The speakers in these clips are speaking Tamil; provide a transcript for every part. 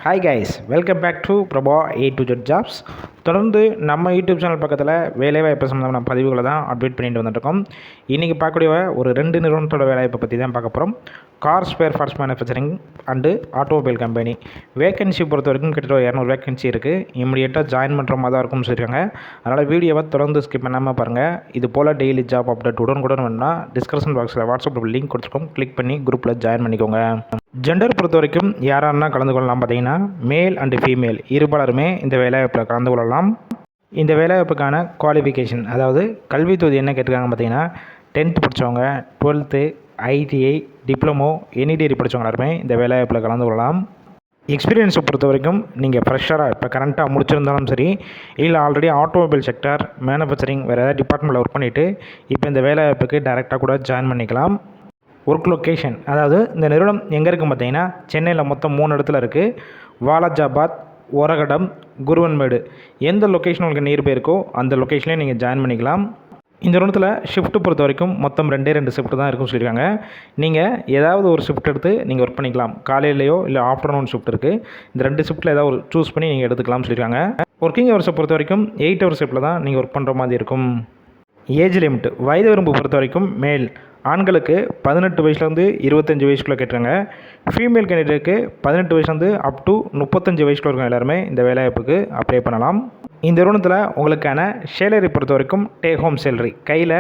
Hi guys, welcome back to Prabha A to Z jobs. தொடர்ந்து நம்ம யூடியூப் சேனல் பக்கத்தில் வேலைவாய்ப்பு சம்மந்தமான பதிவுகளை தான் அப்டேட் பண்ணிட்டு வந்துட்டுருக்கோம். இன்றைக்கி பார்க்கக்கூடிய ஒரு 2 நிறுவனத்தோட வேலைவாய்ப்பை பற்றி தான் பார்க்க போகிறோம். Car spare parts manufacturing and automobile company. Vacancy பொறுத்த வரைக்கும் கிட்டத்தட்ட 200 வேகன்சி இருக்குது. இமீடியட்டாக ஜாயின் பண்ணுற மாதிரி தான் இருக்கும்னு சொல்லியிருக்காங்க. அதனால் வீடியோவை தொடர்ந்து ஸ்கிப் பண்ணாமல் பாருங்கள். இது போல் டெய்லி ஜாப் அப்டேட் உடனுக்குடன் வேணும்னா டிஸ்கிரிப்ஷன் பாக்ஸில் வாட்ஸ்அப் லிங்க் கொடுத்துருக்கோம். கிளிக் பண்ணி குரூப்பில் ஜாயின் பண்ணிக்கோங்க. ஜெண்டர் பொறுத்த வரைக்கும் யாராருன்னா கலந்து கொள்ளலாம் பார்த்தீங்கன்னா, மேல் அண்டு ஃபீமேல் இருபாலருமே இந்த வேலைவாய்ப்பில் கலந்து கொள்ளலாம். இந்த வேலைவாய்ப்புக்கான குவாலிஃபிகேஷன், அதாவது கல்வி தொகுதி என்ன கேட்டிருக்காங்க பார்த்தீங்கன்னா, 10th படித்தவங்க, 12th, ITI, diploma, any degree படித்தவங்க எல்லாருமே இந்த வேலைவாய்ப்பில் கலந்து கொள்ளலாம். எக்ஸ்பீரியன்ஸை பொறுத்த வரைக்கும் நீங்கள் ஃப்ரெஷராக இப்போ கரண்ட்டாக முடிச்சிருந்தாலும் சரி, இல்லை ஆல்ரெடி ஆட்டோமொபைல் செக்டார், மேனுஃபேக்சரிங் வேறு ஏதாவது டிபார்ட்மெண்ட்டில் ஒர்க் பண்ணிவிட்டு இப்போ இந்த வேலைவாய்ப்புக்கு டைரெக்டாக கூட ஜாயின் பண்ணிக்கலாம். ஒர்க் லொக்கேஷன், அதாவது இந்த நிறுவனம் எங்கே இருக்குன்னு பார்த்தீங்கன்னா, சென்னையில் மொத்தம் 3 இடத்துல இருக்குது. வாலாஜாபாத், ஒரகடம், குருவன்மேடு. எந்த லொக்கேஷன் உங்களுக்கு நியர்பை இருக்கோ அந்த லொக்கேஷன்லேயே நீங்கள் ஜாயின் பண்ணிக்கலாம். இந்த நிறுவனத்தில் ஷிஃப்ட்டு பொறுத்த வரைக்கும் மொத்தம் 2 ஷிஃப்ட் தான் இருக்குன்னு சொல்லியிருக்காங்க. நீங்கள் ஏதாவது ஒரு ஷிஃப்ட் எடுத்து நீங்கள் ஒர்க் பண்ணிக்கலாம். காலையிலையோ இல்லை ஆஃப்டர்நூன் ஷிஃப்ட் இருக்குது. இந்த 2 ஷிஃப்ட்டில் ஏதாவது ஒரு சூஸ் பண்ணி நீங்கள் எடுத்துக்கலாம்னு சொல்லியிருக்காங்க. ஒர்க்கிங் ஹவர்ஸை பொறுத்த வரைக்கும் 8 ஹவர் ஷிஃப்ட்டில் தான் நீங்கள் ஒர்க் பண்ணுற மாதிரி இருக்கும். ஏஜ் லிமிட், வயது வரம்பு பொறுத்த வரைக்கும் மேல் ஆண்களுக்கு 18 வயசுலேருந்து 25 வயசுக்குள்ளே கேட்டுருங்க. ஃபீமேல் கேண்டிடேட்டுக்கு 18 வயசுலேருந்து அப் டு 35 வயசுக்குள்ள இருக்க எல்லாருமே இந்த வேலைவாய்ப்புக்கு அப்ளை பண்ணலாம். இந்த நிறுவனத்தில் உங்களுக்கான சேலரி பொறுத்த வரைக்கும் டேக் ஹோம் சேலரி கையில்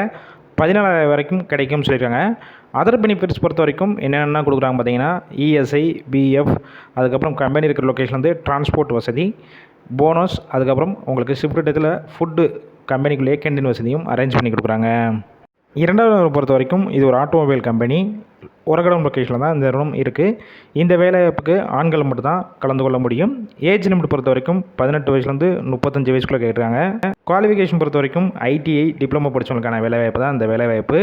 14,000 வரைக்கும் கிடைக்கும்னு சொல்லியிருக்காங்க. அதர் பெனிஃபிட்ஸ் பொறுத்த வரைக்கும் என்னென்ன கொடுக்குறாங்க பார்த்தீங்கன்னா, ESI, BF, அதுக்கப்புறம் கம்பெனி இருக்கிற லொக்கேஷன்லேருந்து டிரான்ஸ்போர்ட் வசதி, போனஸ், அதுக்கப்புறம் உங்களுக்கு ஷிஃப்ட் டயத்தில் ஃபுட்டு கம்பெனிக்குள்ளேயே கேண்டீன் வசதியும் அரேஞ்ச் பண்ணி கொடுக்குறாங்க. இரண்டாவது பொறுத்த வரைக்கும் இது ஒரு ஆட்டோமொபைல் கம்பெனி. ஒரகடம் லொக்கேஷனில் தான் இந்த நிறுவனம் இருக்குது. இந்த வேலைவாய்ப்புக்கு ஆண்கள் மட்டும் தான் கலந்து கொள்ள முடியும். ஏஜ் லிமிட் பொறுத்த வரைக்கும் 18 வயசுலேருந்து 35 வயசுக்குள்ளே கேட்டுருக்காங்க. குவாலிஃபிகேஷன் பொறுத்த வரைக்கும் ITI, டிப்ளமோ படித்தவங்களுக்கான வேலைவாய்ப்பு தான் இந்த வேலைவாய்ப்பு.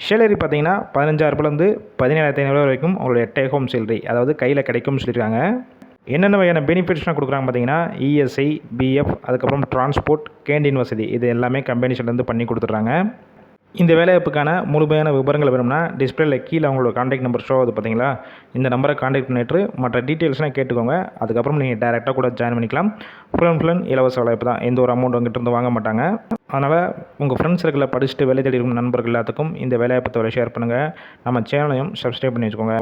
சேலரி பார்த்தீங்கன்னா 15,000 17,500 வரைக்கும் உங்களுடைய டேக் ஹோம் சேலரி, அதாவது கையில் கிடைக்கும்னு சொல்லியிருக்காங்க. என்னென்ன வகையான பெனிஃபிட்ஸ்லாம் கொடுக்குறாங்க பார்த்தீங்கன்னா, ESI, BF, அதுக்கப்புறம் டிரான்ஸ்போர்ட், கேண்டீன் வசதி, இது எல்லாமே கம்பெனி சைட்லேருந்து பண்ணி கொடுத்துட்றாங்க. இந்த வேலைவாய்ப்புக்கான முழுமையான விவரங்கள் வேணும்னா டிஸ்பிளேல கீழே அவங்களோட கான்டாக்ட் நம்பர் ஷோ ஆகுது பார்த்தீங்களா, இந்த நம்பரை கான்டாக்ட் பண்ணிட்டு மற்ற டீட்டெயில்ஸ்லாம் கேட்டுக்கோங்க. அதுக்கப்புறம் நீங்கள் டேரெக்டாக கூட ஜாயின் பண்ணிக்கலாம். ஃபுல் அண்ட் இலவச வேலைவாய்ப்பு தான், எந்த ஒரு அமௌண்ட் உங்ககிட்ட இருந்து வாங்க மாட்டாங்க. அதனால் உங்கள் ஃப்ரெண்ட்ஸ் சர்க்கிளில் படிச்சுட்டு வேலை தேடி இருக்கும் நண்பர்கள் எல்லாத்துக்கும் இந்த வேலைவாய்ப்பு ஷேர் பண்ணுங்கள். நம்ம சேனலையும் சப்ஸ்கிரைப் பண்ணி வச்சுக்கோங்க.